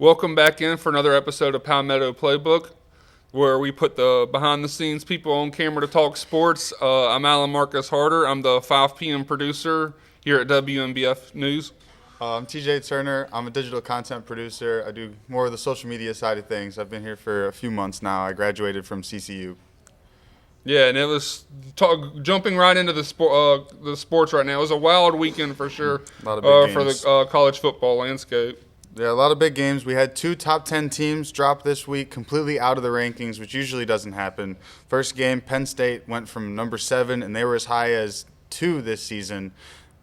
Welcome back in for another episode of Palmetto Playbook, where we put the behind-the-scenes people on camera to talk sports. I'm Alan Marcus Harder. I'm the 5 p.m. producer here at WMBF News. I'm TJ Turner. I'm a digital content producer. I do more of the social media side of things. I've been here for a few months now. I graduated from CCU. Yeah, and it was jumping right into the sports right now. It was a wild weekend for sure A lot of big for games. the college football landscape. Yeah, a lot of big games. We had 2 top 10 teams drop this week completely out of the rankings, which usually doesn't happen. First game, Penn State went from number 7, and they were as high as 2 this season.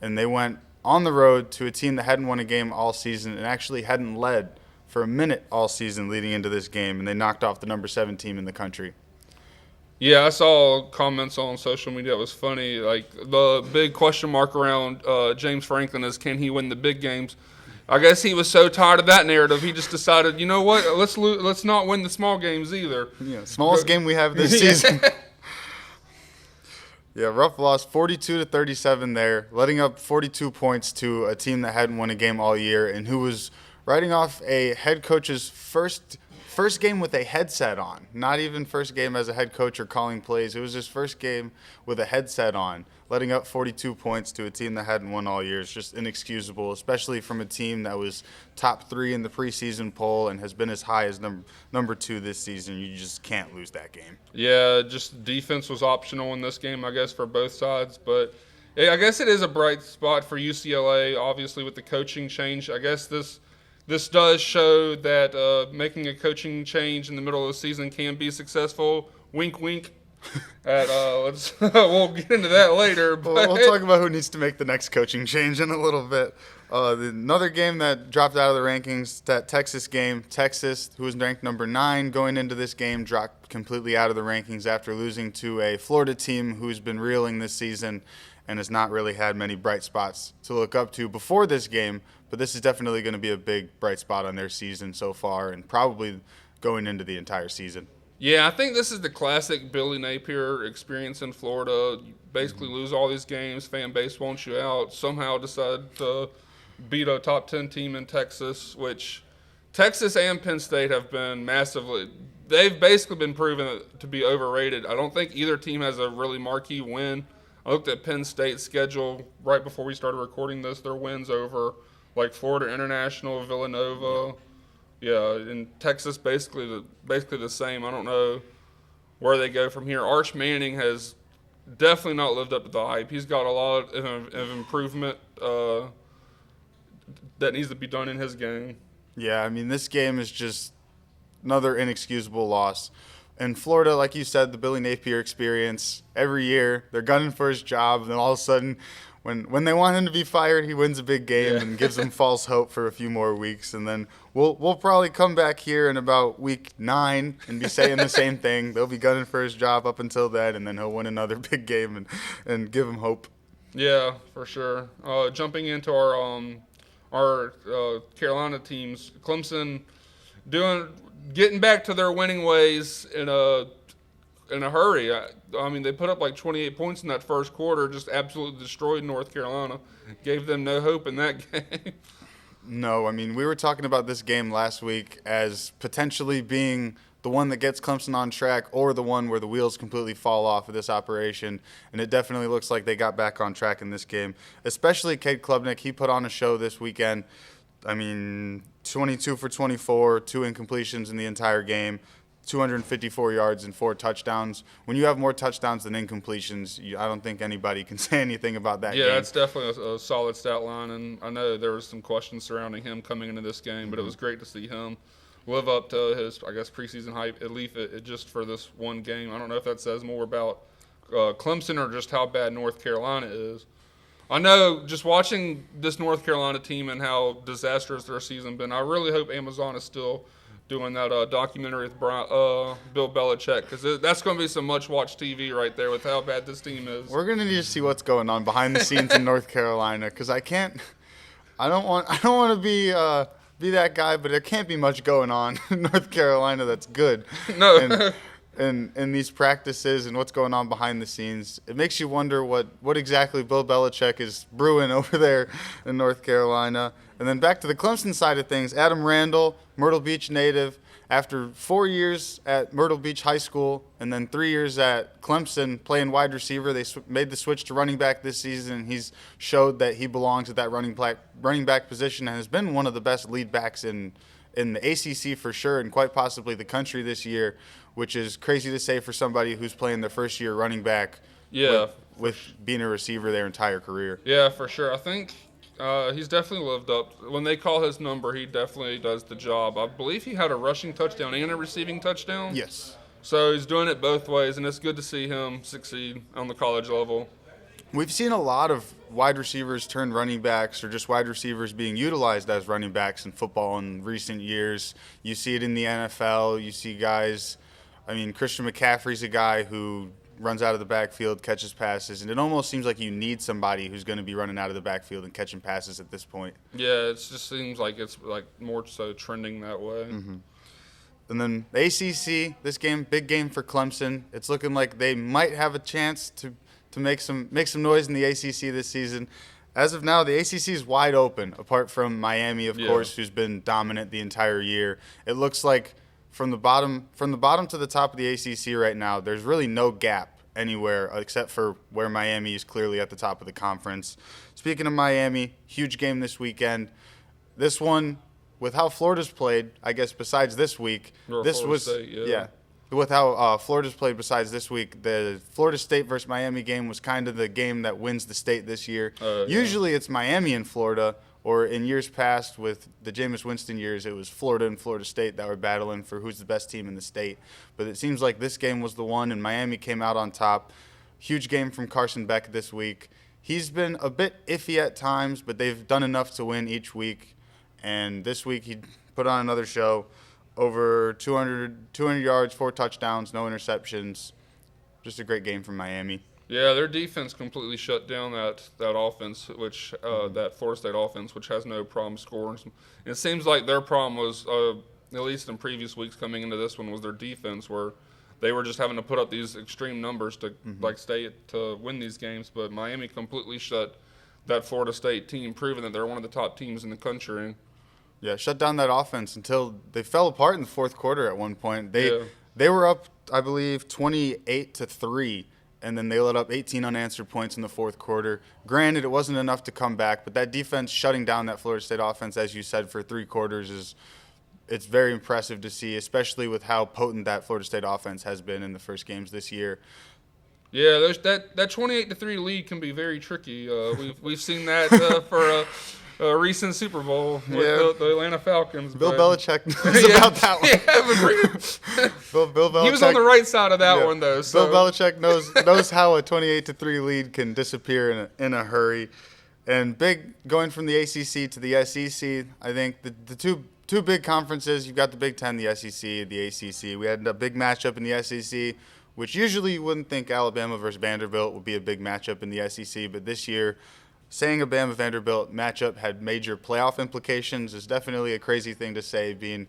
And they went on the road to a team that hadn't won a game all season and actually hadn't led for a minute all season leading into this game, and they knocked off the number 7 team in the country. Yeah, I saw comments on social media. It was funny. Like, the big question mark around James Franklin is, can he win the big games? I guess he was so tired of that narrative, he just decided, you know what, let's not win the small games either. Yeah, smallest game we have this season. Yeah, rough loss, 42-37 there, letting up 42 points to a team that hadn't won a game all year and who was riding off a head coach's first game with a headset on. Not even first game as a head coach or calling plays. It was his first game with a headset on, letting up 42 points to a team that hadn't won all year. It's just inexcusable, especially from a team that was top 3 in the preseason poll and has been as high as number 2 this season. You just can't lose that game. Yeah, just defense was optional in this game, I guess, for both sides. But I guess it is a bright spot for UCLA, obviously, with the coaching change. I guess this does show that making a coaching change in the middle of the season can be successful. Wink, wink. We'll get into that later. But We'll talk about who needs to make the next coaching change in a little bit. Another game that dropped out of the rankings, that Texas game. Texas, who was ranked number 9 going into this game, dropped completely out of the rankings after losing to a Florida team who's been reeling this season and has not really had many bright spots to look up to before this game. But this is definitely going to be a big bright spot on their season so far and probably going into the entire season. Yeah, I think this is the classic Billy Napier experience in Florida. You basically lose all these games, fan base wants you out, somehow decide to beat a top 10 team in Texas, which Texas and Penn State have been massively – they've basically been proven to be overrated. I don't think either team has a really marquee win. I looked at Penn State's schedule right before we started recording this. Their wins over – like Florida International, Villanova, yeah, and Texas basically the same. I don't know where they go from here. Arch Manning has definitely not lived up to the hype. He's got a lot of improvement that needs to be done in his game. Yeah, I mean, this game is just another inexcusable loss. In Florida, like you said, the Billy Napier experience, every year they're gunning for his job, and then all of a sudden when they want him to be fired, he wins a big game and gives them false hope for a few more weeks. And then we'll probably come back here in about week 9 and be saying the same thing. They'll be gunning for his job up until then, and then he'll win another big game and give him hope. Yeah, for sure. Jumping into our Carolina teams, Clemson getting back to their winning ways in a hurry. I mean, they put up like 28 points in that first quarter, just absolutely destroyed North Carolina, gave them no hope in that game. No, I mean, we were talking about this game last week as potentially being the one that gets Clemson on track or the one where the wheels completely fall off of this operation, and it definitely looks like they got back on track in this game, especially Cade Klubnik. He put on a show this weekend. I mean, 22 for 24, 2 incompletions in the entire game, 254 yards and 4 touchdowns. When you have more touchdowns than incompletions, I don't think anybody can say anything about that game. Yeah, that's definitely a solid stat line, and I know there was some questions surrounding him coming into this game, but it was great to see him live up to his, I guess, preseason hype, at least just for this one game. I don't know if that says more about Clemson or just how bad North Carolina is. I know just watching this North Carolina team and how disastrous their season been, I really hope Amazon is still doing that documentary with Bill Belichick, because that's going to be some much-watched TV right there with how bad this team is. We're going to need to see what's going on behind the scenes in North Carolina, because I don't want to be that guy, but there can't be much going on in North Carolina that's good. No. in these practices and what's going on behind the scenes. It makes you wonder what exactly Bill Belichick is brewing over there in North Carolina. And then back to the Clemson side of things, Adam Randall, Myrtle Beach native, after 4 years at Myrtle Beach High School and then 3 years at Clemson playing wide receiver, they made the switch to running back this season. He's showed that he belongs at that running back position and has been one of the best lead backs in the ACC for sure, and quite possibly the country this year, which is crazy to say for somebody who's playing their first year running back. Yeah, with being a receiver their entire career. Yeah, for sure. I think he's definitely lived up. When they call his number, he definitely does the job. I believe he had a rushing touchdown and a receiving touchdown. Yes. So he's doing it both ways, and it's good to see him succeed on the college level. We've seen a lot of wide receivers turn running backs or just wide receivers being utilized as running backs in football in recent years. You see it in the NFL. You see guys, Christian McCaffrey's a guy who runs out of the backfield, catches passes, and it almost seems like you need somebody who's going to be running out of the backfield and catching passes at this point. Yeah, it just seems like it's like more so trending that way. Mm-hmm. And then the ACC, this game, big game for Clemson. It's looking like they might have a chance to make some noise in the ACC this season. As of now, the ACC is wide open, apart from Miami, of course, who's been dominant the entire year. It looks like from the bottom to the top of the ACC right now, there's really no gap anywhere except for where Miami is clearly at the top of the conference. Speaking of Miami, huge game this weekend. This one, with how Florida's played, I guess besides this week, with how Florida's played besides this week, the Florida State versus Miami game was kind of the game that wins the state this year. Usually it's Miami and Florida, or in years past with the Jameis Winston years, it was Florida and Florida State that were battling for who's the best team in the state. But it seems like this game was the one, and Miami came out on top. Huge game from Carson Beck this week. He's been a bit iffy at times, but they've done enough to win each week. And this week he put on another show. Over 200 yards, 4 touchdowns, no interceptions. Just a great game from Miami. Yeah, their defense completely shut down that offense, which that Florida State offense, which has no problem scoring. And it seems like their problem was, at least in previous weeks coming into this one, was their defense, where they were just having to put up these extreme numbers to to win these games. But Miami completely shut that Florida State team, proving that they're one of the top teams in the country. Yeah, shut down that offense until they fell apart in the fourth quarter at one point. They were up, I believe, 28-3, and then they let up 18 unanswered points in the fourth quarter. Granted, it wasn't enough to come back, but that defense shutting down that Florida State offense, as you said, for 3 quarters it's very impressive to see, especially with how potent that Florida State offense has been in the first games this year. Yeah, that 28-3 lead can be very tricky. We've seen that for a recent Super Bowl with the Atlanta Falcons. Bill Belichick knows about that one. Bill Belichick, he was on the right side of that one, though. So. Bill Belichick knows how a 28-3 lead can disappear in a hurry. And going from the ACC to the SEC, I think the two big conferences, you've got the Big Ten, the SEC, the ACC. We had a big matchup in the SEC, which usually you wouldn't think Alabama versus Vanderbilt would be a big matchup in the SEC, but this year, saying a Bama-Vanderbilt matchup had major playoff implications is definitely a crazy thing to say, being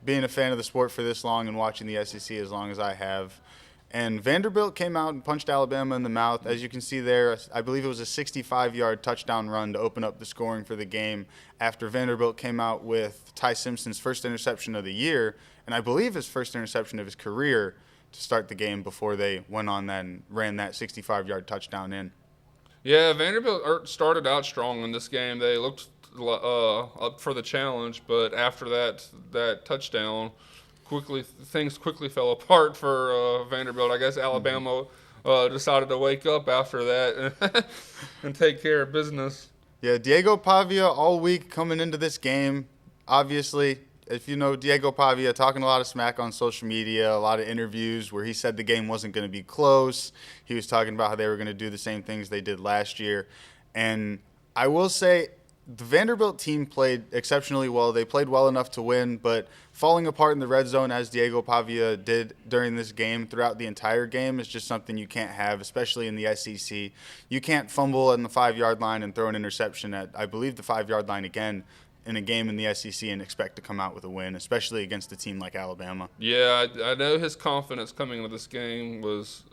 a fan of the sport for this long and watching the SEC as long as I have. And Vanderbilt came out and punched Alabama in the mouth. As you can see there, I believe it was a 65-yard touchdown run to open up the scoring for the game after Vanderbilt came out with Ty Simpson's first interception of the year, and I believe his first interception of his career, to start the game before they went on that and ran that 65-yard touchdown in. Yeah, Vanderbilt started out strong in this game. They looked up for the challenge, but after that touchdown, things quickly fell apart for Vanderbilt. I guess Alabama decided to wake up after that and take care of business. Yeah, Diego Pavia all week coming into this game, obviously. If you know Diego Pavia, talking a lot of smack on social media, a lot of interviews where he said the game wasn't going to be close. He was talking about how they were going to do the same things they did last year. And I will say the Vanderbilt team played exceptionally well. They played well enough to win, but falling apart in the red zone as Diego Pavia did during this game throughout the entire game is just something you can't have, especially in the SEC. You can't fumble on the 5-yard line and throw an interception at, I believe, the 5-yard line again in a game in the SEC and expect to come out with a win, especially against a team like Alabama. Yeah, I know his confidence coming into this game was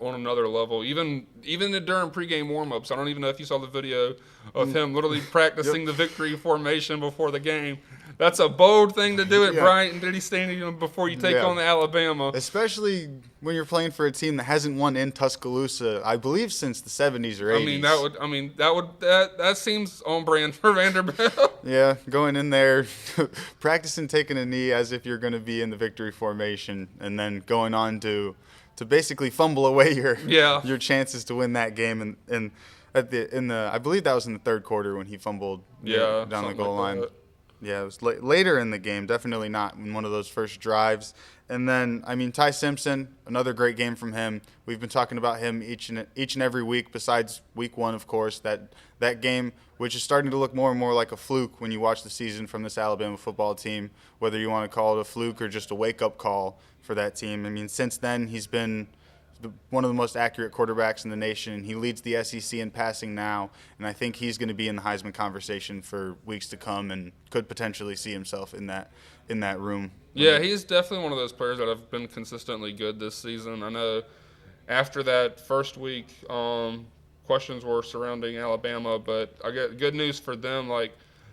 on another level. Even during pregame warmups, I don't even know if you saw the video of him literally practicing the victory formation before the game. That's a bold thing to do at Bryant Denny Stadium before you take on the Alabama. Especially when you're playing for a team that hasn't won in Tuscaloosa, I believe, since the 70s or 80s. That seems on brand for Vanderbilt. Yeah, going in there, practicing taking a knee as if you're going to be in the victory formation, and then going on to basically fumble away your chances to win that game. And I believe that was in the third quarter when he fumbled down the goal line. Yeah, it was later in the game, definitely not in one of those first drives. And then, Ty Simpson, another great game from him. We've been talking about him each and every week, besides week one, of course. That game, which is starting to look more and more like a fluke when you watch the season from this Alabama football team, whether you want to call it a fluke or just a wake-up call for that team. Since then, he's been one of the most accurate quarterbacks in the nation. He leads the SEC in passing now, and I think he's going to be in the Heisman conversation for weeks to come and could potentially see himself in that room. Yeah, he's definitely one of those players that have been consistently good this season. I know after that first week, questions were surrounding Alabama, but I get good news for them.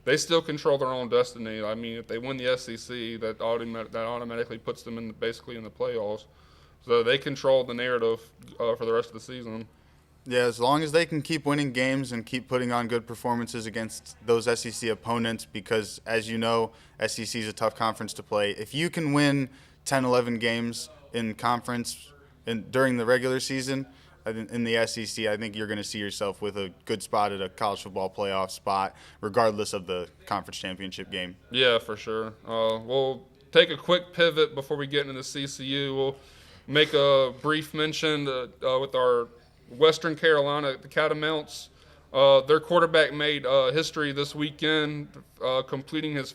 They still control their own destiny. If they win the SEC, that automatically puts them basically in the playoffs. So they control the narrative for the rest of the season. Yeah, as long as they can keep winning games and keep putting on good performances against those SEC opponents, because, as you know, SEC is a tough conference to play. If you can win 10, 11 games in conference during the regular season in the SEC, I think you're going to see yourself with a good spot at a college football playoff spot, regardless of the conference championship game. Yeah, for sure. We'll take a quick pivot before we get into the CCU. We'll make a brief mention with our Western Carolina, the Catamounts. Their quarterback made history this weekend, completing his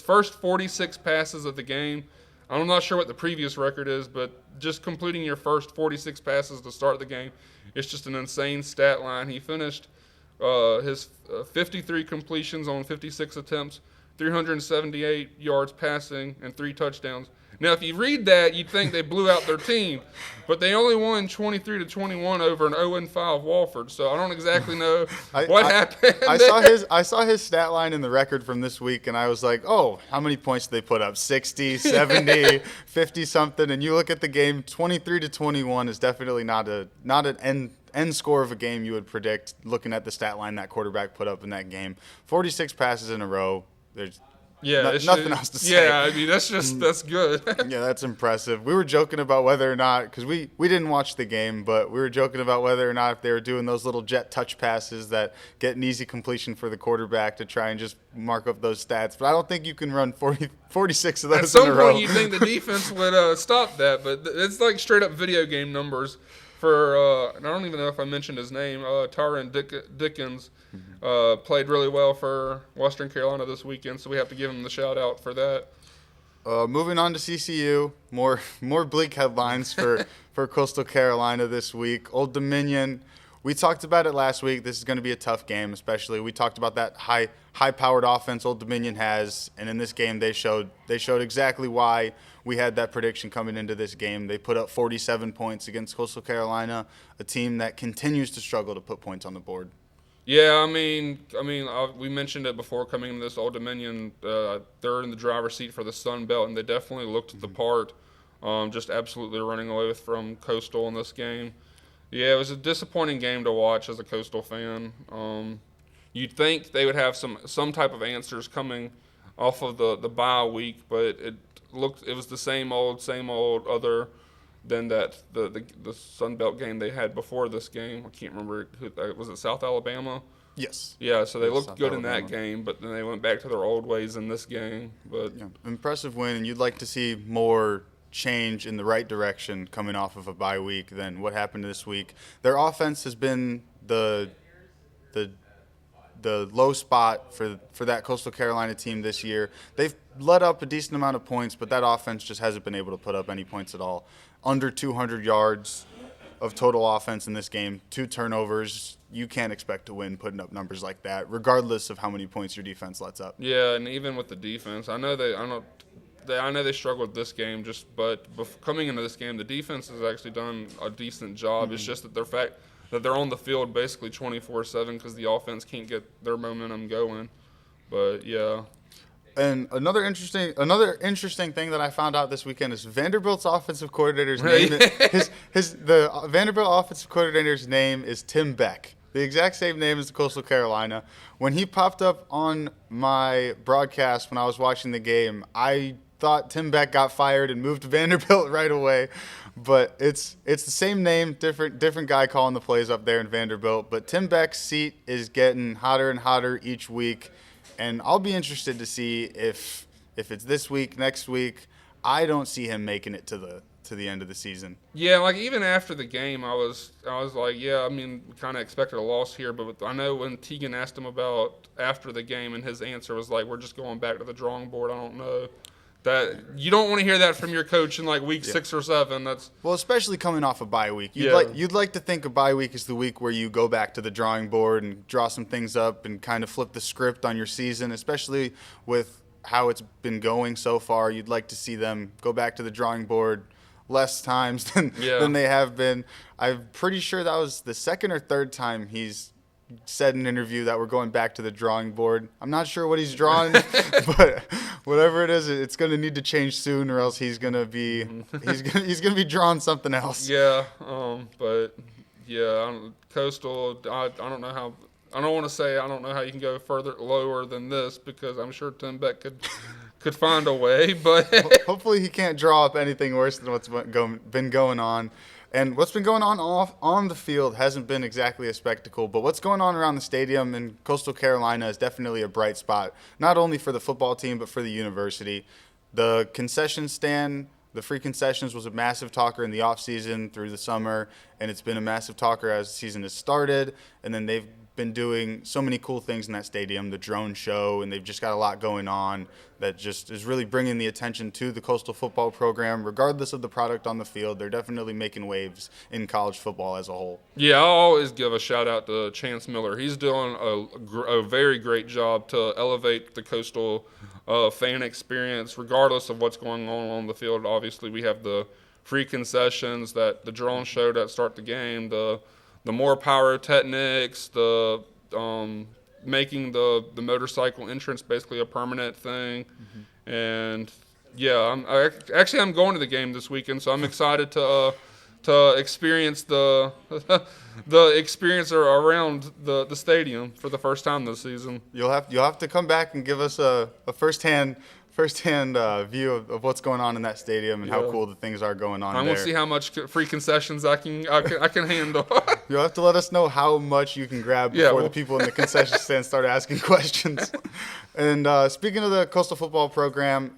first 46 passes of the game. I'm not sure what the previous record is, but just completing your first 46 passes to start the game, it's just an insane stat line. He finished his 53 completions on 56 attempts, 378 yards passing, and 3 touchdowns. Now, if you read that, you'd think they blew out their team, but they only won 23-21 over an 0-5 Wofford. So I don't exactly know what happened. I saw his stat line in the record from this week, and I was like, oh, how many points did they put up? 60, 70, 50 something. And you look at the game, 23-21 is definitely not an end score of a game you would predict looking at the stat line that quarterback put up in that game. 46 passes in a row. There's nothing else to say. Yeah, that's good. Yeah, that's impressive. We were joking about whether or not, because we didn't watch the game, but we were joking about whether or not if they were doing those little jet touch passes that get an easy completion for the quarterback to try and just mark up those stats. But I don't think you can run 46 of those in a row. At some point, you'd think the defense would stop that, but it's like straight up video game numbers. I don't even know if I mentioned his name, Tyron Dickens. Played really well for Western Carolina this weekend, so we have to give him the shout out for that. Moving on to CCU, more bleak headlines for Coastal Carolina this week. Old Dominion, we talked about it last week. This is going to be a tough game, especially. We talked about that high-powered offense Old Dominion has, and in this game they showed exactly why we had that prediction coming into this game. They put up 47 points against Coastal Carolina, a team that continues to struggle to put points on the board. Yeah, we mentioned it before coming into this Old Dominion. They're in the driver's seat for the Sun Belt, and they definitely looked the part. Just absolutely running away from Coastal in this game. Yeah, it was a disappointing game to watch as a Coastal fan. You'd think they would have some type of answers coming off of the bye week, but it was the same old, other than that the Sun Belt game they had before this game. I can't remember was it South Alabama? Yes. Yeah, so they looked South good Alabama in that game, but then they went back to their old ways in this game. But yeah, impressive win, and you'd like to see more change in the right direction coming off of a bye week than what happened this week. Their offense has been the low spot for that Coastal Carolina team this year. They've let up a decent amount of points, but that offense just hasn't been able to put up any points at all. Under 200 yards of total offense in this game, 2 turnovers. you can't expect to win putting up numbers like that, regardless of how many points your defense lets up. Yeah, and even with the defense, I know they struggled this game, but coming into this game, the defense has actually done a decent job. It's just that they're on the field basically 24/7 because the offense can't get their momentum going. But yeah. And another interesting thing that I found out this weekend is Vanderbilt's offensive coordinator's name. The Vanderbilt offensive coordinator's name is Tim Beck. The exact same name as the Coastal Carolina. When he popped up on my broadcast when I was watching the game, I thought Tim Beck got fired and moved to Vanderbilt right away. But it's the same name, different guy calling the plays up there in Vanderbilt. But Tim Beck's seat is getting hotter and hotter each week. And I'll be interested to see if it's this week, next week. I don't see him making it to the end of the season. Yeah, like even after the game, I was like, yeah, I mean, we kind of expected a loss here, but I know when Tegan asked him about after the game, and his answer was like, we're just going back to the drawing board. I don't know. That you don't want to hear that from your coach in like week 6 or 7. Well, especially coming off a bye week. You'd like to think a bye week is the week where you go back to the drawing board and draw some things up and kind of flip the script on your season, especially with how it's been going so far. You'd like to see them go back to the drawing board less times than they have been. I'm pretty sure that was the second or third time he's said in an interview that we're going back to the drawing board. I'm not sure what he's drawing, but whatever it is, it's going to need to change soon, or else he's going to be drawing something else. Yeah, but yeah, Coastal. I don't know how. I don't want to say I don't know how you can go further lower than this because I'm sure Tim Beck could find a way, but hopefully he can't draw up anything worse than what's been going on. And what's been going on the field hasn't been exactly a spectacle, but what's going on around the stadium in Coastal Carolina is definitely a bright spot, not only for the football team, but for the university. The concession stand, the free concessions was a massive talker in the offseason through the summer, and it's been a massive talker as the season has started. And then they've been doing so many cool things in that stadium, the drone show, and they've just got a lot going on that just is really bringing the attention to the Coastal football program. Regardless of the product on the field, they're definitely making waves in college football as a whole. Yeah, I'll always give a shout out to Chance Miller. He's doing a very great job to elevate the Coastal fan experience, regardless of what's going on the field. Obviously, we have the free concessions, the drone show that start the game, the more pyrotechnics, the making the motorcycle entrance basically a permanent thing. Mm-hmm. And yeah, I'm going to the game this weekend, so I'm excited to experience the experience around the stadium for the first time this season. You'll have to come back and give us a firsthand view of what's going on in that stadium and how cool the things are going on there. I want to see how much free concessions I can handle. You'll have to let us know how much you can grab before the people in the concession stand start asking questions. And speaking of the Coastal football program,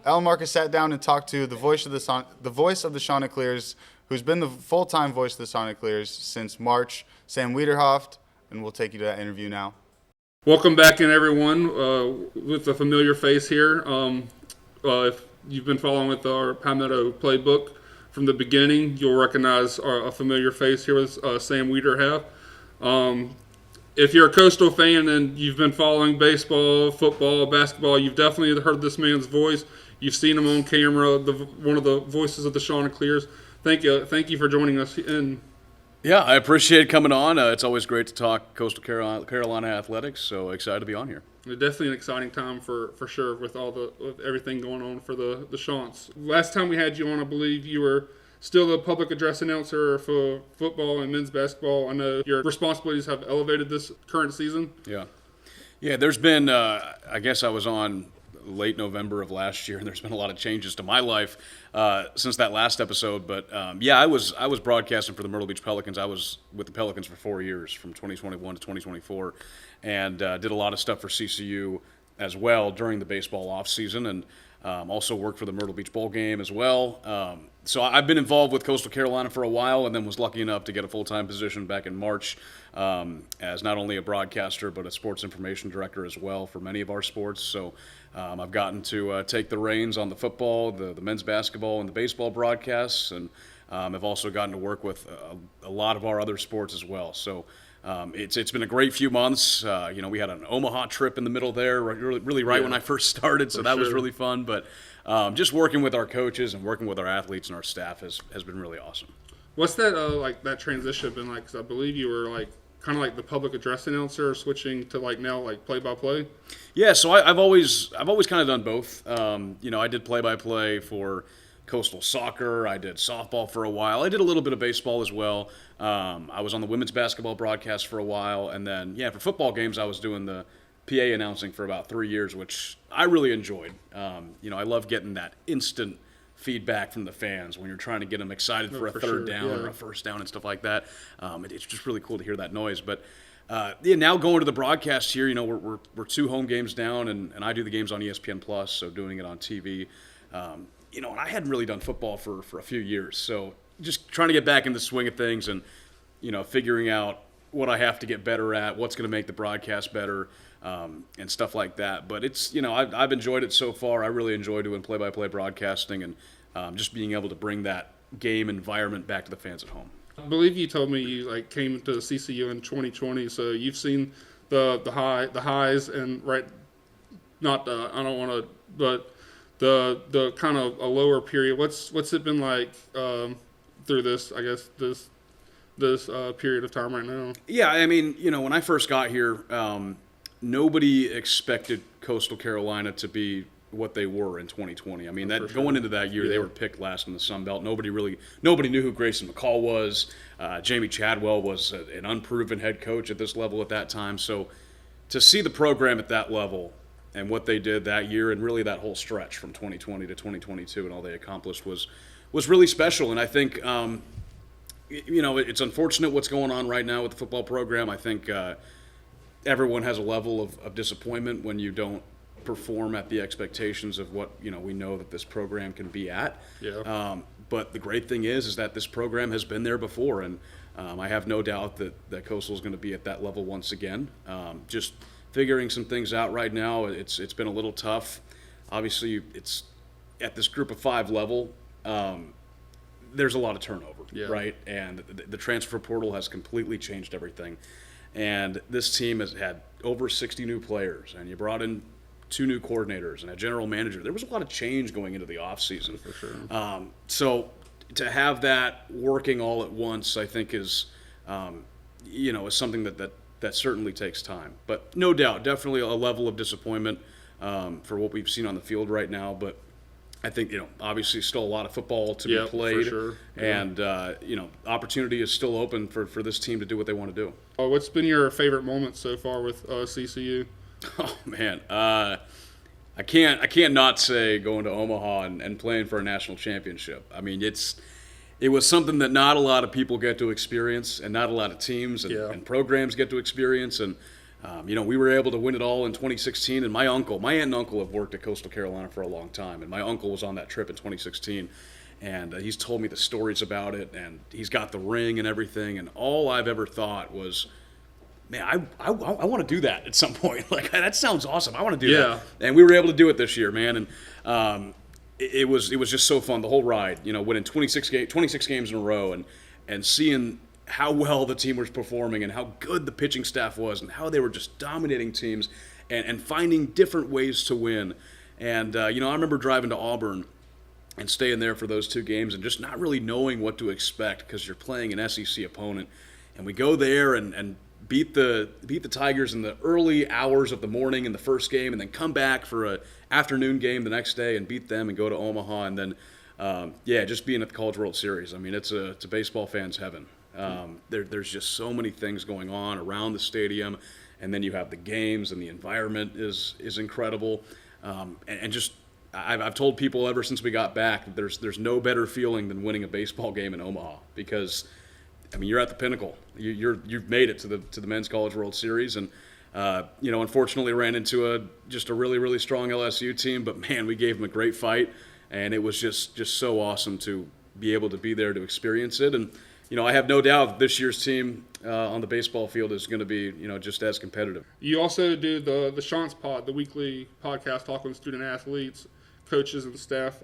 Al Marcus sat down and talked to the voice of the Chanticleers, who's been the full-time voice of the Chanticleers since March, Sam Wiederhoft, and we'll take you to that interview now. Welcome back in, everyone, with a familiar face here. If you've been following with our Palmetto Playbook from the beginning, you'll recognize a familiar face here with Sam Wiederhoft. If you're a Coastal fan and you've been following baseball, football, basketball, you've definitely heard this man's voice. You've seen him on camera, one of the voices of the Chanticleers. Thank you for joining us. Yeah, I appreciate coming on. It's always great to talk Coastal Carolina athletics, so excited to be on here. Definitely an exciting time for sure with everything going on for the Chants. Last time we had you on, I believe you were still the public address announcer for football and men's basketball. I know your responsibilities have elevated this current season. Yeah, there's been, I guess I was on late November of last year, and there's been a lot of changes to my life since that last episode. But I was broadcasting for the Myrtle Beach Pelicans. I was with the Pelicans for 4 years, from 2021 to 2024, and did a lot of stuff for CCU as well during the baseball off season, and also worked for the Myrtle Beach Bowl game as well. So I've been involved with Coastal Carolina for a while, and then was lucky enough to get a full-time position back in March as not only a broadcaster but a sports information director as well for many of our sports. So I've gotten to take the reins on the football, the men's basketball, and the baseball broadcasts, and I've also gotten to work with a lot of our other sports as well. So It's been a great few months. We had an Omaha trip in the middle there, really right when I first started, so that was really fun. But just working with our coaches and working with our athletes and our staff has been really awesome. What's that that transition been like? Because I believe you were kind of like the public address announcer, switching to now play-by-play. Yeah, so I've always kind of done both. I did play-by-play for Coastal Soccer. I did softball for a while. I did a little bit of baseball as well. I was on the women's basketball broadcast for a while, and then for football games I was doing the PA announcing for about 3 years, which I really enjoyed. I love getting that instant feedback from the fans when you're trying to get them excited for a third down or a first down and stuff like that. It's just really cool to hear that noise. But now going to the broadcast here, we're 2 home games down, and I do the games on ESPN Plus, so doing it on TV. And I hadn't really done football for a few years, so just trying to get back in the swing of things and, figuring out what I have to get better at, what's going to make the broadcast better, and stuff like that. But it's, I've enjoyed it so far. I really enjoy doing play-by-play broadcasting and just being able to bring that game environment back to the fans at home. I believe you told me you came to CCU in 2020, so you've seen the highs and the kind of a lower period. What's it been like through this period of time right now? Yeah, I mean, when I first got here, nobody expected Coastal Carolina to be what they were in 2020. I mean, going into that year, they were picked last in the Sun Belt. Nobody knew who Grayson McCall was. Jamie Chadwell was an unproven head coach at this level at that time. So to see the program at that level and what they did that year and really that whole stretch from 2020 to 2022 and all they accomplished was really special. And I think, it's unfortunate what's going on right now with the football program. I think everyone has a level of disappointment when you don't perform at the expectations of what we know that this program can be at. Yeah. But the great thing is that this program has been there before, and I have no doubt that Coastal is going to be at that level once again. Just figuring some things out right now. It's been a little tough. Obviously, it's at this group of 5 level. There's a lot of turnover, right? And the transfer portal has completely changed everything. And this team has had over 60 new players, and you brought in 2 new coordinators and a general manager. There was a lot of change going into the offseason. For sure. So to have that working all at once, I think is something that certainly takes time. But no doubt, definitely a level of disappointment for what we've seen on the field right now. But I think, obviously still a lot of football to be played. For sure. And, opportunity is still open for this team to do what they want to do. What's been your favorite moment so far with CCU? Oh, man. I can't not say going to Omaha and playing for a national championship. I mean, it was something that not a lot of people get to experience, and not a lot of teams and programs get to experience. And we were able to win it all in 2016. And my aunt and uncle have worked at Coastal Carolina for a long time, and my uncle was on that trip in 2016. And he's told me the stories about it, and he's got the ring and everything. And all I've ever thought was, man, I want to do that at some point. That sounds awesome. I want to do that. And we were able to do it this year, man. And it was just so fun, the whole ride. Winning 26 games in a row and seeing how well the team was performing and how good the pitching staff was and how they were just dominating teams and finding different ways to win. And, I remember driving to Auburn and staying there for those 2 games and just not really knowing what to expect because you're playing an SEC opponent. And we go there and beat the Tigers in the early hours of the morning in the first game, and then come back for a afternoon game the next day and beat them and go to Omaha, and then just being at the College World Series. I mean, it's a baseball fan's heaven. There's just so many things going on around the stadium, and then you have the games, and the environment is incredible, and just. I've told people ever since we got back that there's no better feeling than winning a baseball game in Omaha, because I mean, you're at the pinnacle. You've made it to the Men's College World Series, and unfortunately ran into a really, really strong LSU team. But man, we gave them a great fight, and it was just so awesome to be able to be there to experience it. And I have no doubt that this year's team on the baseball field is going to be just as competitive. You also do the Chant pod, the weekly podcast talking with student athletes, coaches, and staff.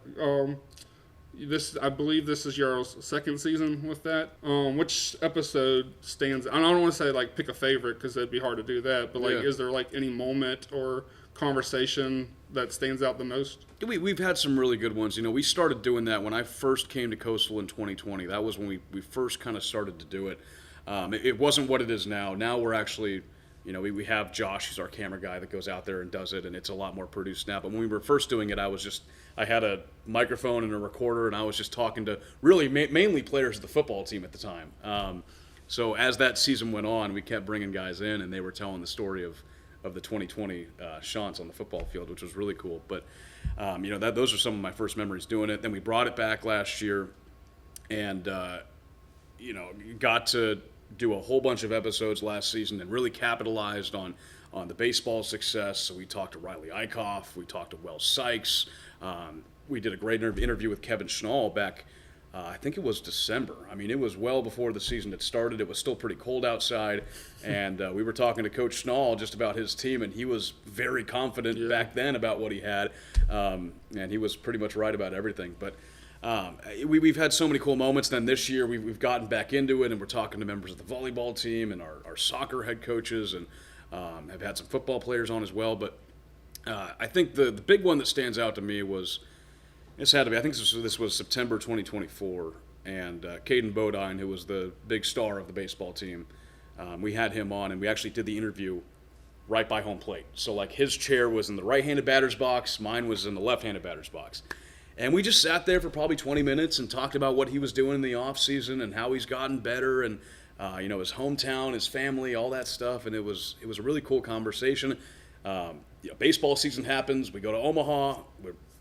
I believe this is your second season with that. Which episode stands? I don't want to say like pick a favorite because it'd be hard to do that. But like, is there like any moment or conversation that stands out the most? We've had some really good ones. We started doing that when I first came to Coastal in 2020. That was when we first kind of started to do it. It wasn't what it is now. Now we're actually, we have Josh, who's our camera guy, that goes out there and does it, and it's a lot more produced now. But when we were first doing it, I had a microphone and a recorder, and I was just talking to really mainly players of the football team at the time. So as that season went on, we kept bringing guys in, and they were telling the story of the 2020 Chants on the football field, which was really cool. But those are some of my first memories doing it. Then we brought it back last year, and got to do a whole bunch of episodes last season and really capitalized on the baseball success. So we talked to Riley Eichhoff, we talked to Wells Sykes, we did a great interview with Kevin Schnall back, I think it was December. I mean, it was well before the season had started. It was still pretty cold outside, and we were talking to Coach Schnall just about his team, and he was very confident back then about what he had, and he was pretty much right about everything. But we've had so many cool moments. Then this year we've gotten back into it, and we're talking to members of the volleyball team and our soccer head coaches, and have had some football players on as well. But I think the big one that stands out to me was, I think this was September 2024, and Caden Bodine, who was the big star of the baseball team, we had him on, and we actually did the interview right by home plate. So like his chair was in the right-handed batter's box, mine was in the left-handed batter's box. And we just sat there for probably 20 minutes and talked about what he was doing in the off season and how he's gotten better, and his hometown, his family, all that stuff. And it was a really cool conversation. Baseball season happens. We go to Omaha.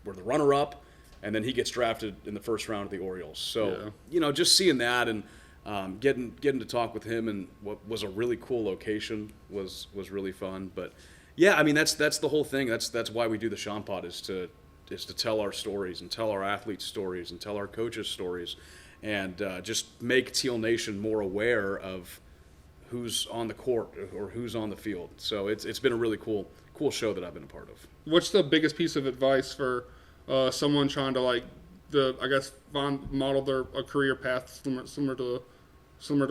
We're the runner-up, and then he gets drafted in the first round of the Orioles. So just seeing that and getting to talk with him in what was a really cool location was really fun. But yeah, I mean that's the whole thing. That's why we do the Chant Pod, is to tell our stories and tell our athletes' stories and tell our coaches' stories, and just make Teal Nation more aware of who's on the court or who's on the field. So it's been a really cool show that I've been a part of. What's the biggest piece of advice for someone trying to model a career path similar to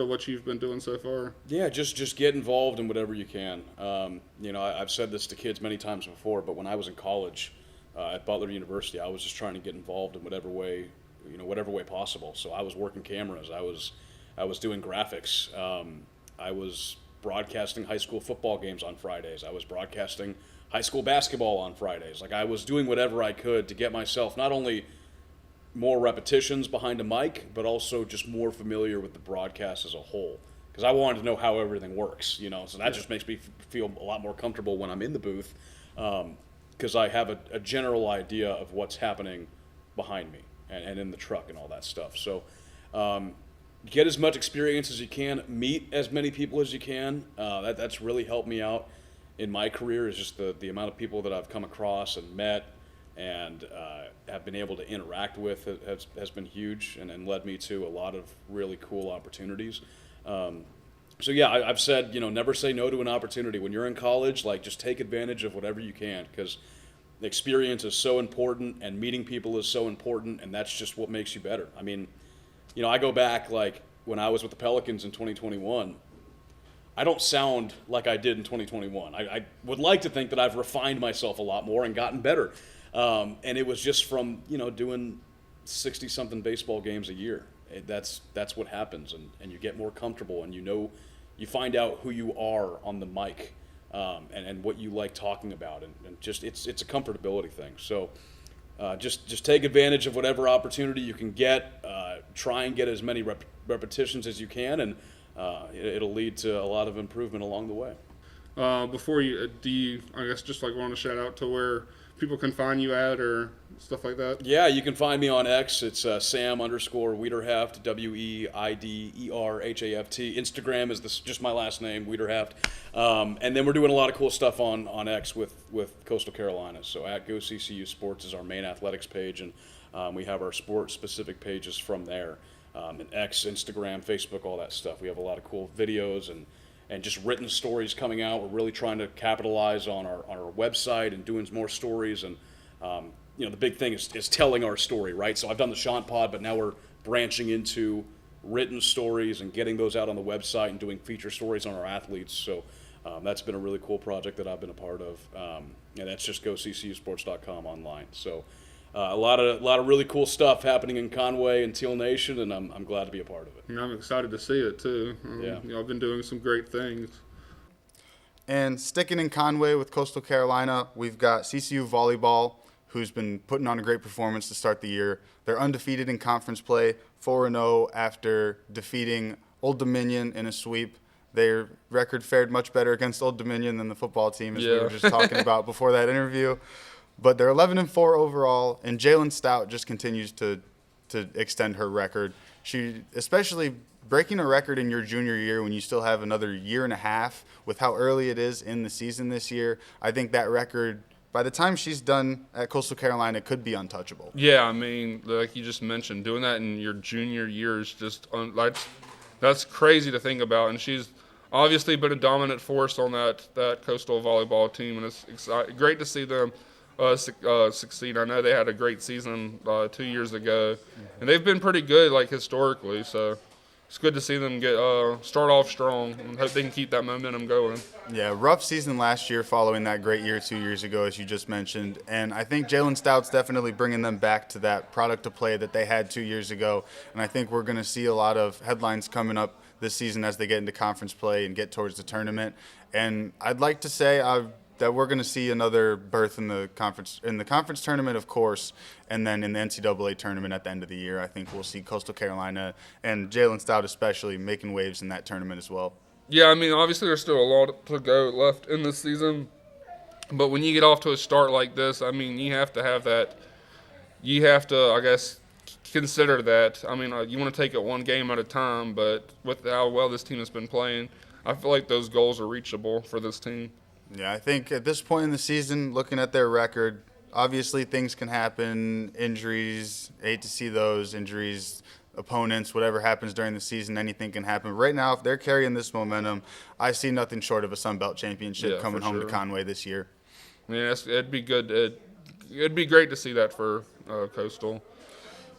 what you've been doing so far? Yeah, just get involved in whatever you can. I've said this to kids many times before, but when I was in college at Butler University, I was just trying to get involved in whatever way possible. So I was working cameras, I was doing graphics, I was broadcasting high school football games on Fridays, I was broadcasting high school basketball on Fridays. Like, I was doing whatever I could to get myself not only more repetitions behind a mic, but also just more familiar with the broadcast as a whole. Because I wanted to know how everything works, so that just makes me feel a lot more comfortable when I'm in the booth, because I have a general idea of what's happening behind me and in the truck and all that stuff. So get as much experience as you can, meet as many people as you can. That's really helped me out in my career, is just the amount of people that I've come across and met and have been able to interact with has been huge, and led me to a lot of really cool opportunities. So yeah, I've said, never say no to an opportunity. When you're in college, just take advantage of whatever you can, because the experience is so important and meeting people is so important, and that's just what makes you better. I mean, I go back, when I was with the Pelicans in 2021, I don't sound like I did in 2021. I would like to think that I've refined myself a lot more and gotten better. And it was just from, doing 60-something baseball games a year. That's what happens, and you get more comfortable, and you find out who you are on the mic, and what you like talking about, and just it's a comfortability thing. So just take advantage of whatever opportunity you can get. Try and get as many repetitions as you can, and it'll lead to a lot of improvement along the way. Before you, I guess just want to shout out to where people can find you at or stuff like that? Yeah, you can find me on X. It's Sam_Wiederhaft, WEIDERHAFT. Instagram is just my last name, Wiederhaft. And then we're doing a lot of cool stuff on X with Coastal Carolina. So at GoCCU Sports is our main athletics page, and we have our sports-specific pages from there. And X, Instagram, Facebook, all that stuff. We have a lot of cool videos and just written stories coming out. We're really trying to capitalize on our website and doing more stories, and the big thing is telling our story, right? So I've done the Chant pod, but now we're branching into written stories and getting those out on the website and doing feature stories on our athletes. So that's been a really cool project that I've been a part of. And that's just GoCCUsports.com online. So a lot of really cool stuff happening in Conway and Teal Nation, and I'm glad to be a part of it. And I'm excited to see it too. I've been doing some great things. And sticking in Conway with Coastal Carolina, we've got CCU Volleyball, who's been putting on a great performance to start the year. They're undefeated in conference play, 4-0 after defeating Old Dominion in a sweep. Their record fared much better against Old Dominion than the football team, as we were just talking about before that interview. But they're 11-4 overall, and Jalen Stout just continues to extend her record. She, especially breaking a record in your junior year when you still have another year and a half with how early it is in the season this year, I think that record, by the time she's done at Coastal Carolina, could be untouchable. Yeah, I mean, like you just mentioned, doing that in your junior year is just that's crazy to think about. And she's obviously been a dominant force on that Coastal volleyball team, and it's great to see them succeed. I know they had a great season 2 years ago, and they've been pretty good, like historically. So it's good to see them get start off strong, and hope they can keep that momentum going. Yeah, rough season last year following that great year 2 years ago, as you just mentioned. And I think Jalen Stout's definitely bringing them back to that product of play that they had 2 years ago. And I think we're going to see a lot of headlines coming up this season as they get into conference play and get towards the tournament. And I'd like to say that we're going to see another berth in the conference tournament, of course, and then in the NCAA tournament at the end of the year. I think we'll see Coastal Carolina and Jalen Stout especially making waves in that tournament as well. Yeah, I mean, obviously there's still a lot to go left in this season, but when you get off to a start like this, I mean, you have to have that. You have to, I guess, consider that. I mean, you want to take it one game at a time, but with how well this team has been playing, I feel like those goals are reachable for this team. Yeah, I think at this point in the season, looking at their record, obviously things can happen, injuries, hate to see those injuries, opponents, whatever happens during the season, anything can happen. Right now, if they're carrying this momentum, I see nothing short of a Sun Belt championship coming home to Conway this year. Yeah, it'd be good. It'd be great to see that for Coastal.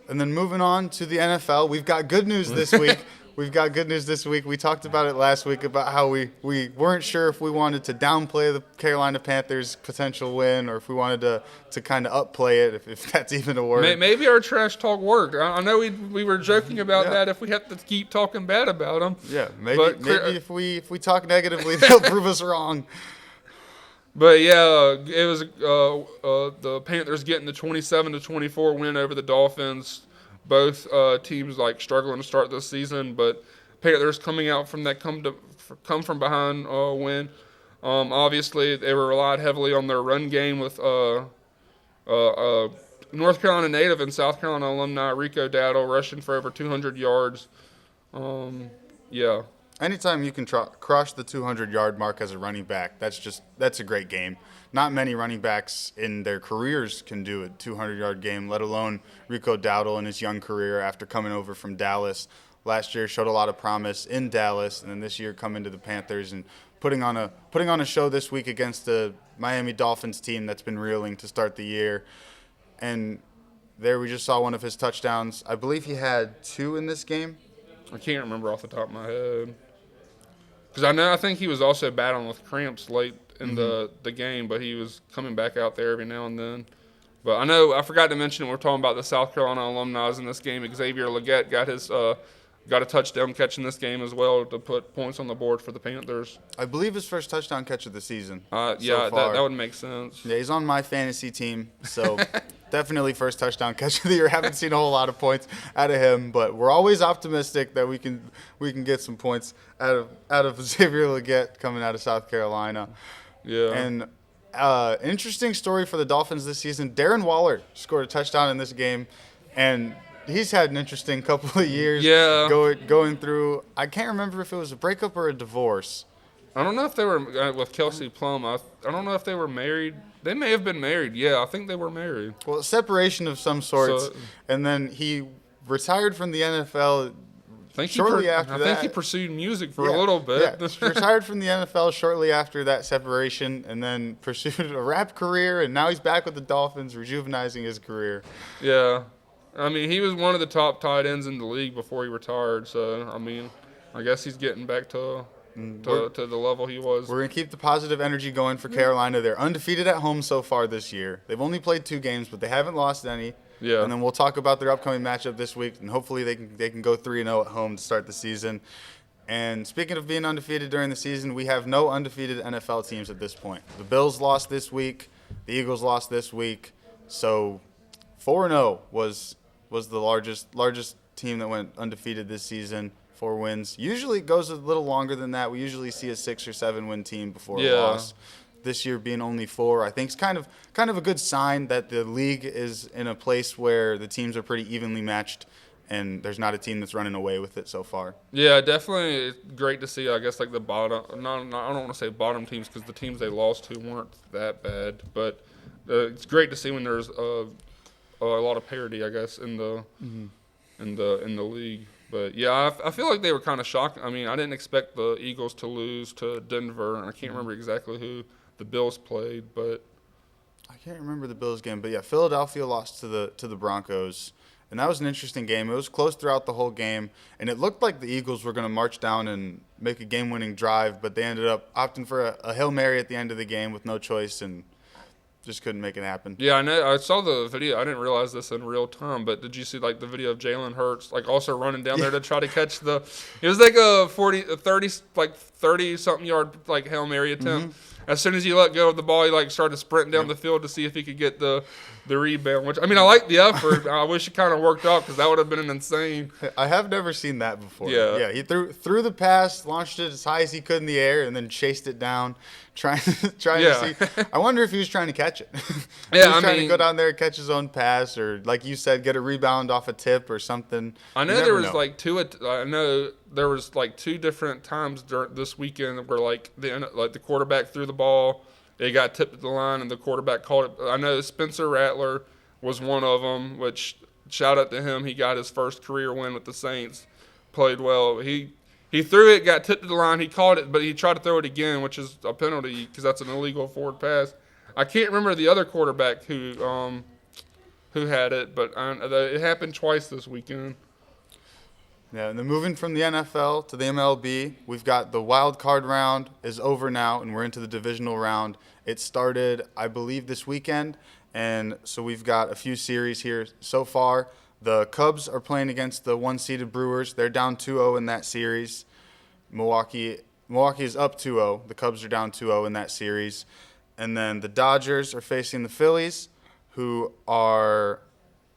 And then moving on to the NFL, we've got good news this week. We talked about it last week about how we weren't sure if we wanted to downplay the Carolina Panthers' potential win or if we wanted to kind of upplay it, if that's even a word. Maybe our trash talk worked. I know we were joking about that if we had to keep talking bad about them. Yeah, maybe if we talk negatively, they'll prove us wrong. But yeah, it was the Panthers getting the 27-24 win over the Dolphins. Both teams struggling to start this season, but Panthers coming out from that come from behind win. Obviously, they were relied heavily on their run game with North Carolina native and South Carolina alumni Rico Dowdle rushing for over 200 yards. Yeah. Anytime you can cross the 200-yard mark as a running back, that's a great game. Not many running backs in their careers can do a 200-yard game, let alone Rico Dowdle in his young career after coming over from Dallas. Last year showed a lot of promise in Dallas, and then this year coming to the Panthers and putting on a show this week against the Miami Dolphins team that's been reeling to start the year. And there we just saw one of his touchdowns. I believe he had 2 in this game. I can't remember off the top of my head. Because I think he was also battling with cramps late in the game, but he was coming back out there every now and then. But I forgot to mention we're talking about the South Carolina alumni in this game. Xavier Leggett got a touchdown catch in this game as well to put points on the board for the Panthers. I believe his first touchdown catch of the season. Yeah, that would make sense. Yeah, he's on my fantasy team, so definitely first touchdown catch of the year. Haven't seen a whole lot of points out of him, but we're always optimistic that we can get some points out of Xavier Leggett coming out of South Carolina. Yeah. And interesting story for the Dolphins this season. Darren Waller scored a touchdown in this game, and he's had an interesting couple of years going through. I can't remember if it was a breakup or a divorce. I don't know if they were with Kelsey Plum. I don't know if they were married. They may have been married. Yeah, I think they were married. Well, separation of some sorts. And then he retired from the NFL shortly after I that, think he pursued music for a little bit. Yeah, retired from the NFL shortly after that separation, and then pursued a rap career, and now he's back with the Dolphins, rejuvenizing his career. Yeah. I mean, he was one of the top tight ends in the league before he retired. So, I mean, I guess he's getting back to the level he was. We're going to keep the positive energy going for Carolina. They're undefeated at home so far this year. They've only played 2 games, but they haven't lost any. Yeah. And then we'll talk about their upcoming matchup this week, and hopefully they can go 3-0 at home to start the season. And speaking of being undefeated during the season, we have no undefeated NFL teams at this point. The Bills lost this week. The Eagles lost this week. So 4-0 was the largest team that went undefeated this season. 4 wins. Usually it goes a little longer than that. We usually see a 6 or 7 win team before a loss. This year being only 4, I think is kind of a good sign that the league is in a place where the teams are pretty evenly matched, and there's not a team that's running away with it so far. Yeah, definitely it's great to see. I guess like the bottom. I don't want to say bottom teams because the teams they lost to weren't that bad, but it's great to see when there's a lot of parity. I guess in the league. But yeah, I feel like they were kind of shocked. I mean, I didn't expect the Eagles to lose to Denver, and I can't remember exactly who the Bills played, but I can't remember the Bills game. But yeah, Philadelphia lost to the Broncos, and that was an interesting game. It was close throughout the whole game, and it looked like the Eagles were going to march down and make a game-winning drive, but they ended up opting for a Hail Mary at the end of the game with no choice and just couldn't make it happen. Yeah, I know. I saw the video. I didn't realize this in real time, but did you see like the video of Jalen Hurts like also running down there to try to catch the? It was like a 30 something yard like Hail Mary attempt. As soon as he let go of the ball, he like started sprinting down the field to see if he could get the rebound. Which I mean, I like the effort. I wish it kind of worked out because that would have been an insane. I have never seen that before. Yeah, he threw the pass, launched it as high as he could in the air, and then chased it down, trying to see. I wonder if he was trying to catch it. He was trying to go down there and catch his own pass, or like you said, get a rebound off a tip or something. I know there was like two different times this weekend where like the quarterback threw the ball, it got tipped at the line, and the quarterback called it. I know Spencer Rattler was one of them, which shout out to him. He got his first career win with the Saints. Played well. He threw it, got tipped at the line. He called it, but he tried to throw it again, which is a penalty because that's an illegal forward pass. I can't remember the other quarterback who had it, but it happened twice this weekend. Yeah, and then moving from the NFL to the MLB, we've got the wild card round is over now, and we're into the divisional round. It started, I believe, this weekend, and so we've got a few series here so far. The Cubs are playing against the 1-seeded Brewers. They're down 2-0 in that series. Milwaukee is up 2-0. The Cubs are down 2-0 in that series. And then the Dodgers are facing the Phillies,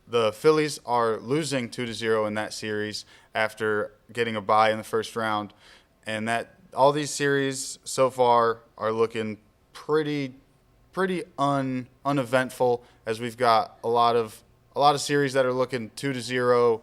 the Phillies are losing 2-0 in that series after getting a bye in the first round. And that all these series so far are looking pretty uneventful, as we've got a lot of series that are looking 2-0,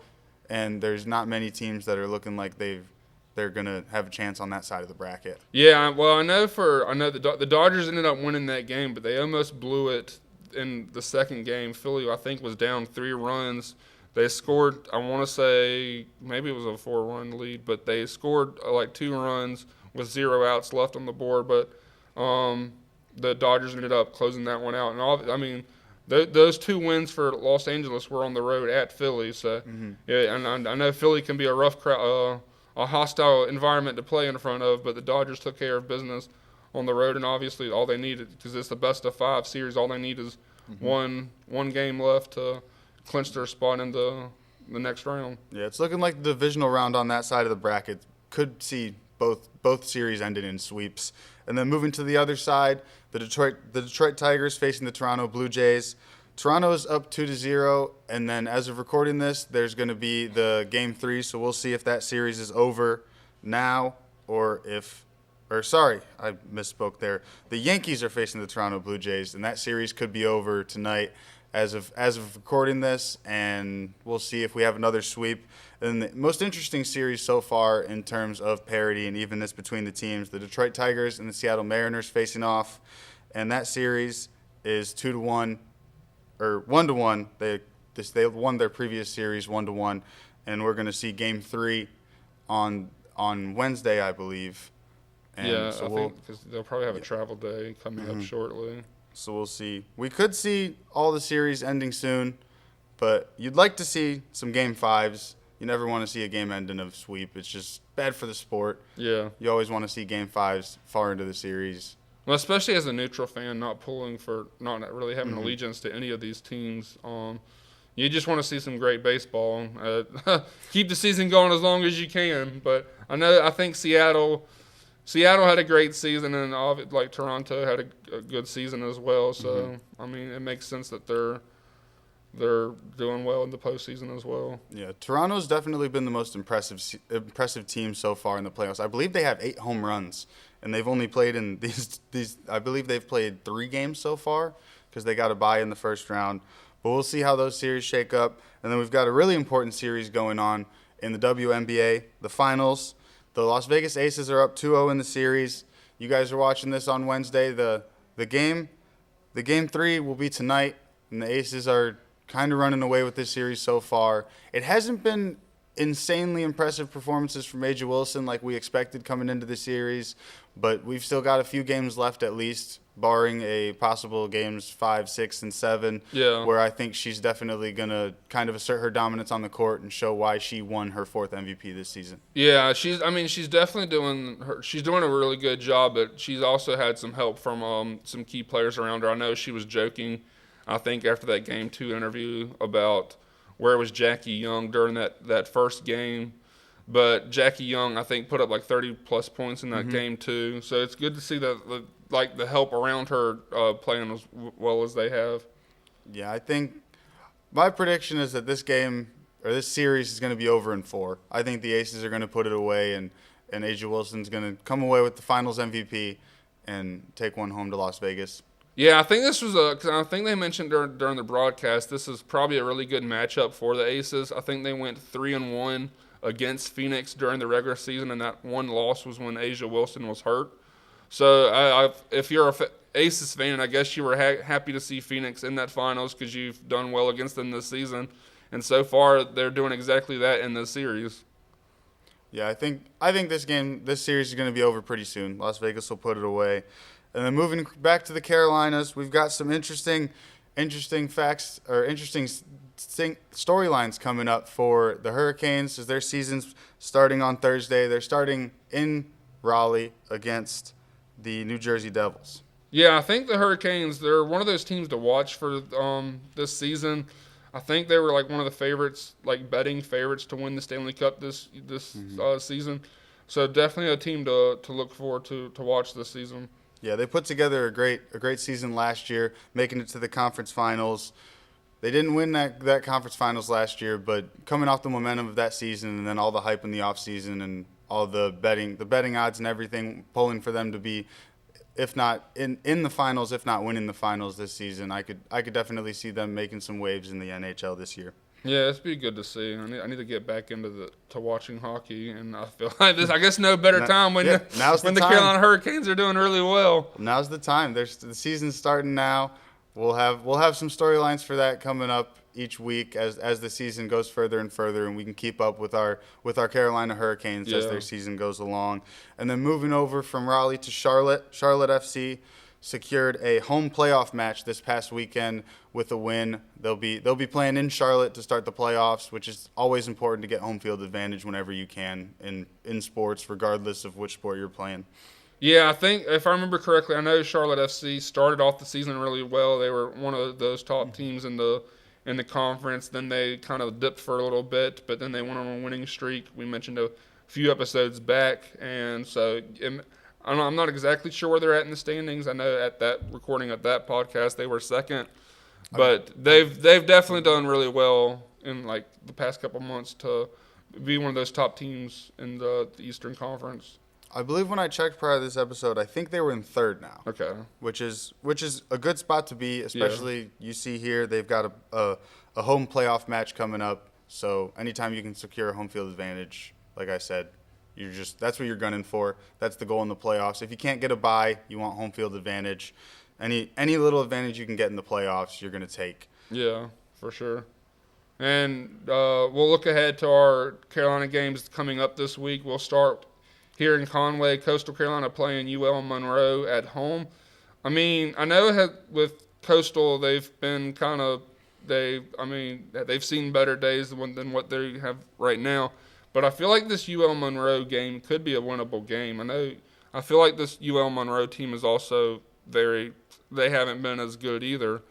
and there's not many teams that are looking like they're gonna have a chance on that side of the bracket. Yeah, well, I know the Dodgers ended up winning that game, but they almost blew it in the second game. Philly, I think, was down 3 runs. They scored, I want to say, maybe it was a 4-run lead, but they scored like 2 runs with 0 outs left on the board. But the Dodgers ended up closing that one out. And those 2 wins for Los Angeles were on the road at Philly. So yeah, and I know Philly can be a rough crowd, a hostile environment to play in front of, but the Dodgers took care of business on the road, and obviously all they needed, because it's the best of 5 series, all they need is one game left to clinch their spot in the next round. Yeah, it's looking like the divisional round on that side of the bracket could see both series ended in sweeps. And then moving to the other side, the Detroit Tigers facing the Toronto Blue Jays. Toronto's up 2-0, and then as of recording this, there's going to be the Game 3, so we'll see if that series is over now I misspoke there. The Yankees are facing the Toronto Blue Jays, and that series could be over tonight as of recording this, and we'll see if we have another sweep. And the most interesting series so far in terms of parity and evenness between the teams, the Detroit Tigers and the Seattle Mariners facing off, and that series is 2-1 or 1-1. They won their previous series 1-1, and we're going to see Game 3 on Wednesday, I believe. And yeah, so I think because they'll probably have a travel day coming up shortly. So we'll see. We could see all the series ending soon, but you'd like to see some Game 5s. You never want to see a game end in a sweep. It's just bad for the sport. Yeah. You always want to see Game 5s far into the series. Well, especially as a neutral fan, not really having allegiance to any of these teams. You just want to see some great baseball. Keep the season going as long as you can. But I think Seattle had a great season, and like Toronto had a good season as well. So I mean, it makes sense that they're doing well in the postseason as well. Yeah, Toronto's definitely been the most impressive team so far in the playoffs. I believe they have 8 home runs, and they've only played in these. I believe they've played 3 games so far because they got a bye in the first round. But we'll see how those series shake up. And then we've got a really important series going on in the WNBA, the finals. The Las Vegas Aces are up 2-0 in the series. You guys are watching this on Wednesday. The game 3 will be tonight, and the Aces are kind of running away with this series so far. It hasn't been insanely impressive performances from Aja Wilson like we expected coming into the series, but we've still got a few games left at least, barring a possible games 5, 6, and 7, where I think she's definitely going to kind of assert her dominance on the court and show why she won her 4th MVP this season. Yeah, she's definitely doing a really good job, but she's also had some help from some key players around her. I know she was joking, I think, after that Game 2 interview about where was Jackie Young during that first game. But Jackie Young, I think, put up like 30-plus points in that Game 2. So it's good to see that the help around her playing as well as they have. Yeah, I think my prediction is that this series is going to be over in 4. I think the Aces are going to put it away, and Aja Wilson's going to come away with the Finals MVP and take one home to Las Vegas. Yeah, I think this was because I think they mentioned during the broadcast, this is probably a really good matchup for the Aces. I think they went 3-1 against Phoenix during the regular season, and that one loss was when Aja Wilson was hurt. So if you're a Aces fan, I guess you were happy to see Phoenix in that finals because you've done well against them this season. And so far, they're doing exactly that in this series. Yeah, I think this series is going to be over pretty soon. Las Vegas will put it away. And then moving back to the Carolinas, we've got some interesting facts or interesting storylines coming up for the Hurricanes as their season's starting on Thursday. They're starting in Raleigh against the New Jersey Devils. Yeah, I think the Hurricanes, they're one of those teams to watch for this season. I think they were like one of the favorites, like betting favorites to win the Stanley Cup this season. So definitely a team to look forward to watch this season. Yeah, they put together a great season last year, making it to the conference finals. They didn't win that conference finals last year, but coming off the momentum of that season and then all the hype in the offseason and all the betting odds and everything pulling for them to be, if not in the finals, if not winning the finals this season, I could definitely see them making some waves in the NHL this year. Yeah, it's be good to see. I need to get back into watching hockey, and I feel like this. I guess no better time when the Carolina Hurricanes are doing really well. Now's the time. The season's starting now. We'll have some storylines for that coming up each week as the season goes further and further, and we can keep up with our Carolina Hurricanes as their season goes along. And then moving over from Raleigh to Charlotte FC secured a home playoff match this past weekend with a win. They'll be playing in Charlotte to start the playoffs, which is always important to get home field advantage whenever you can in sports, regardless of which sport you're playing. Yeah, I think if I remember correctly, I know Charlotte FC started off the season really well. They were one of those top teams in the conference. Then they kind of dipped for a little bit, but then they went on a winning streak. We mentioned a few episodes back, and so I'm not exactly sure where they're at in the standings. I know at that recording of that podcast they were second, but they've definitely done really well in like the past couple months to be one of those top teams in the Eastern Conference. I believe when I checked prior to this episode, I think they were in third now. Okay. Which is a good spot to be, especially you see here they've got a home playoff match coming up. So anytime you can secure a home field advantage, like I said, that's what you're gunning for. That's the goal in the playoffs. If you can't get a bye, you want home field advantage. Any little advantage you can get in the playoffs, you're going to take. Yeah, for sure. And we'll look ahead to our Carolina games coming up this week. We'll start here in Conway, Coastal Carolina playing UL Monroe at home. I mean, I know with Coastal they've been they've seen better days than what they have right now. But I feel like this UL Monroe game could be a winnable game. I feel like this UL Monroe team is also they haven't been as good either.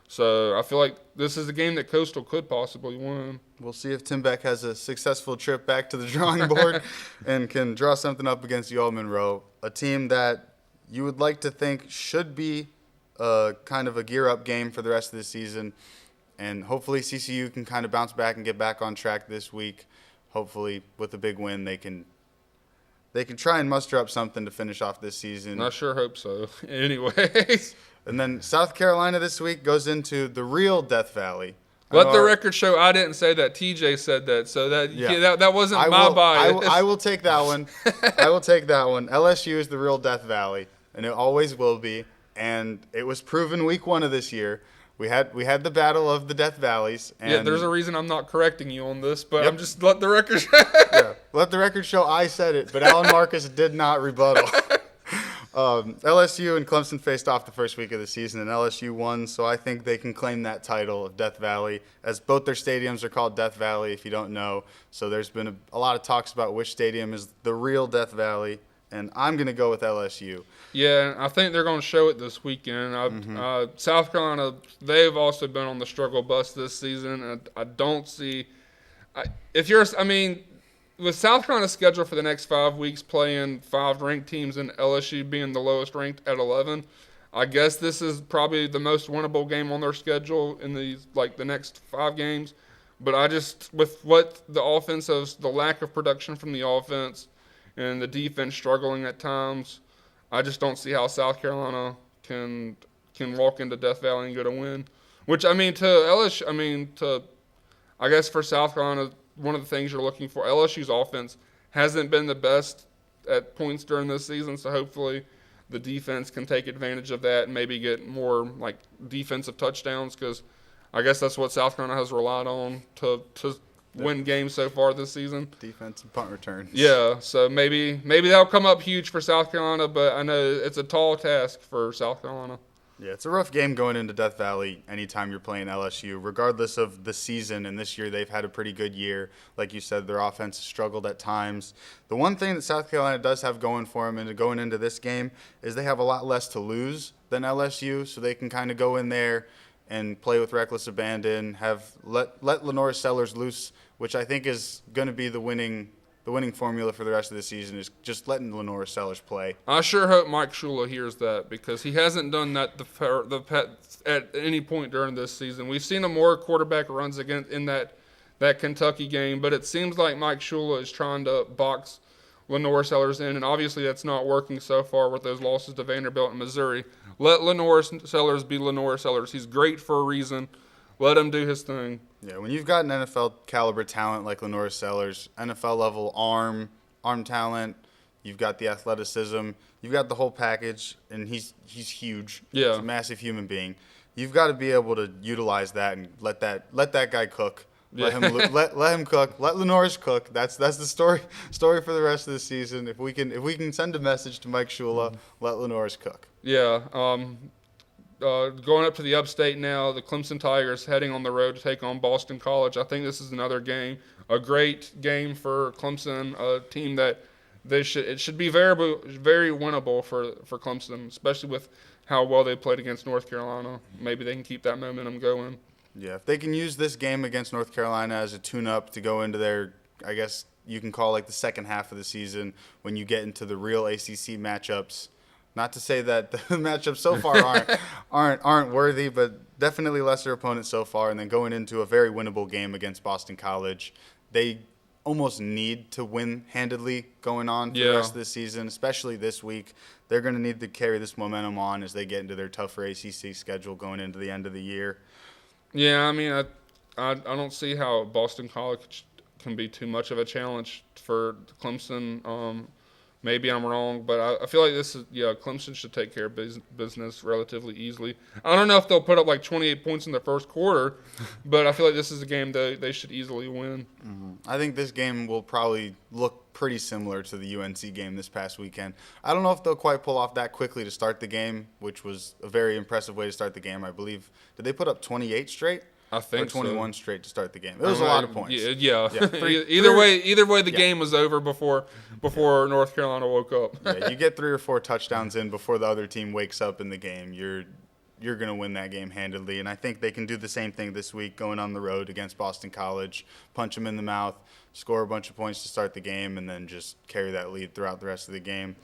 So I feel like this is a game that Coastal could possibly win. We'll see if Tim Beck has a successful trip back to the drawing board and can draw something up against UL Monroe, a team that you would like to think should be kind of a gear-up game for the rest of the season. And hopefully CCU can kind of bounce back and get back on track this week. Hopefully with a big win they can try and muster up something to finish off this season. I sure hope so. Anyways. And then South Carolina this week goes into the real Death Valley. Let the record show I didn't say that. TJ said that. So that wasn't my bias. I will take that one. I will take that one. LSU is the real Death Valley, and it always will be. And it was proven week 1 of this year. We had the battle of the Death Valleys. And yeah, there's a reason I'm not correcting you on this, but I'm just let the record show. Yeah, let the record show I said it, but Alan Marcus did not rebuttal. LSU and Clemson faced off the first week of the season, and LSU won, so I think they can claim that title of Death Valley, as both their stadiums are called Death Valley, if you don't know. So there's been a lot of talks about which stadium is the real Death Valley, and I'm going to go with LSU. Yeah, I think they're going to show it this weekend. South Carolina, they've also been on the struggle bus this season, and I don't see with South Carolina's schedule for the next 5 weeks playing 5 ranked teams and LSU being the lowest ranked at 11, I guess this is probably the most winnable game on their schedule in the next 5 games. But with what the offense is, the lack of production from the offense and the defense struggling at times, I just don't see how South Carolina can walk into Death Valley and get a win. Which, I guess for South Carolina, one of the things you're looking for, LSU's offense hasn't been the best at points during this season, so hopefully the defense can take advantage of that and maybe get more defensive touchdowns, because I guess that's what South Carolina has relied on to win games so far this season. Defense and punt returns. Yeah, so maybe that'll come up huge for South Carolina, but I know it's a tall task for South Carolina. Yeah, it's a rough game going into Death Valley anytime you're playing LSU, regardless of the season. And this year they've had a pretty good year. Like you said, their offense has struggled at times. The one thing that South Carolina does have going for them and going into this game is they have a lot less to lose than LSU, so they can kind of go in there and play with reckless abandon, let Lenore Sellers loose, which I think is going to be the winning formula for the rest of the season, is just letting Lenore Sellers play. I sure hope Mike Shula hears that, because he hasn't done that at any point during this season. We've seen him more quarterback runs in that Kentucky game, but it seems like Mike Shula is trying to box Lenore Sellers in, and obviously that's not working so far with those losses to Vanderbilt and Missouri. Let Lenore Sellers be Lenore Sellers. He's great for a reason. Let him do his thing. Yeah, when you've got an NFL caliber talent like Lenore Sellers, NFL level arm talent, you've got the athleticism, you've got the whole package, and he's huge. Yeah. He's a massive human being. You've got to be able to utilize that and let that guy cook. Let him cook. Let Lenore's cook. That's the story for the rest of the season. If we can send a message to Mike Shula, let Lenore's cook. Yeah. Going up to the upstate now, the Clemson Tigers heading on the road to take on Boston College. I think this is another game, a great game for Clemson, a team that it should be very, very winnable for Clemson, especially with how well they played against North Carolina. Maybe they can keep that momentum going. Yeah, if they can use this game against North Carolina as a tune-up to go into their, I guess you can call the second half of the season when you get into the real ACC matchups. Not to say that the matchups so far aren't worthy, but definitely lesser opponents so far. And then going into a very winnable game against Boston College, they almost need to win handedly going on for the rest of the season, especially this week. They're going to need to carry this momentum on as they get into their tougher ACC schedule going into the end of the year. Yeah, I don't see how Boston College can be too much of a challenge for Clemson. Maybe I'm wrong, but I feel like Clemson should take care of business relatively easily. I don't know if they'll put up like 28 points in the first quarter, but I feel like this is a game that they should easily win. I think this game will probably look pretty similar to the UNC game this past weekend. I don't know if they'll quite pull off that quickly to start the game, which was a very impressive way to start the game. I believe, did they put up 28 straight? I think 21 straight to start the game. It was a lot of points. Yeah. Either way, the game was over before North Carolina woke up. Yeah, you get 3 or 4 touchdowns in before the other team wakes up in the game. You're going to win that game handedly, and I think they can do the same thing this week, going on the road against Boston College, punch them in the mouth, score a bunch of points to start the game, and then just carry that lead throughout the rest of the game.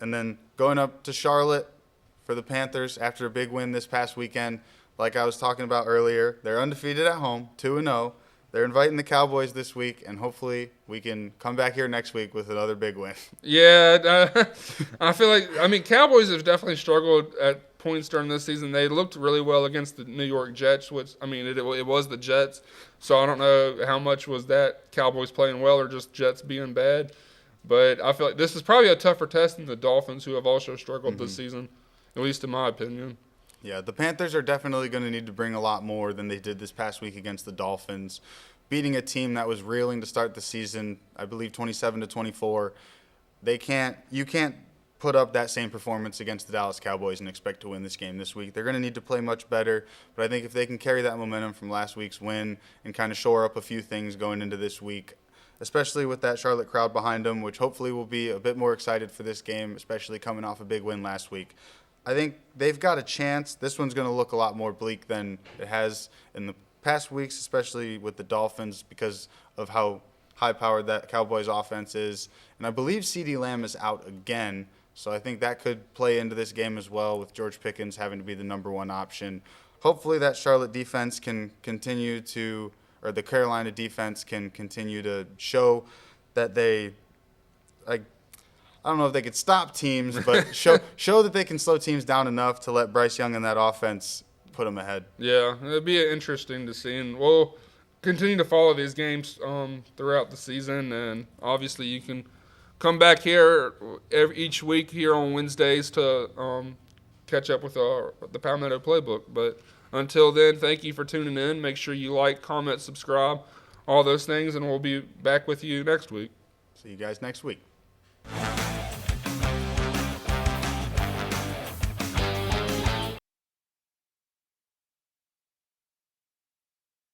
And then going up to Charlotte for the Panthers after a big win this past weekend. Like I was talking about earlier, they're undefeated at home, 2-0. They're inviting the Cowboys this week, and hopefully we can come back here next week with another big win. Yeah, I feel like, Cowboys have definitely struggled at points during this season. They looked really well against the New York Jets, which, it was the Jets. So I don't know how much was that Cowboys playing well or just Jets being bad. But I feel like this is probably a tougher test than the Dolphins, who have also struggled this season, at least in my opinion. Yeah, the Panthers are definitely going to need to bring a lot more than they did this past week against the Dolphins. Beating a team that was reeling to start the season, I believe 27-24. You can't put up that same performance against the Dallas Cowboys and expect to win this game this week. They're going to need to play much better, but I think if they can carry that momentum from last week's win and kind of shore up a few things going into this week, especially with that Charlotte crowd behind them, which hopefully will be a bit more excited for this game, especially coming off a big win last week. I think they've got a chance. This one's going to look a lot more bleak than it has in the past weeks, especially with the Dolphins because of how high-powered that Cowboys offense is. And I believe CeeDee Lamb is out again, so I think that could play into this game as well with George Pickens having to be the number one option. Hopefully that Charlotte defense can continue to – or the Carolina defense can continue to show that they I don't know if they could stop teams, but show that they can slow teams down enough to let Bryce Young and that offense put them ahead. Yeah, it'd be interesting to see, and we'll continue to follow these games throughout the season. And obviously, you can come back here each week here on Wednesdays to catch up with the Palmetto Playbook. But until then, thank you for tuning in. Make sure you like, comment, subscribe, all those things, and we'll be back with you next week. See you guys next week.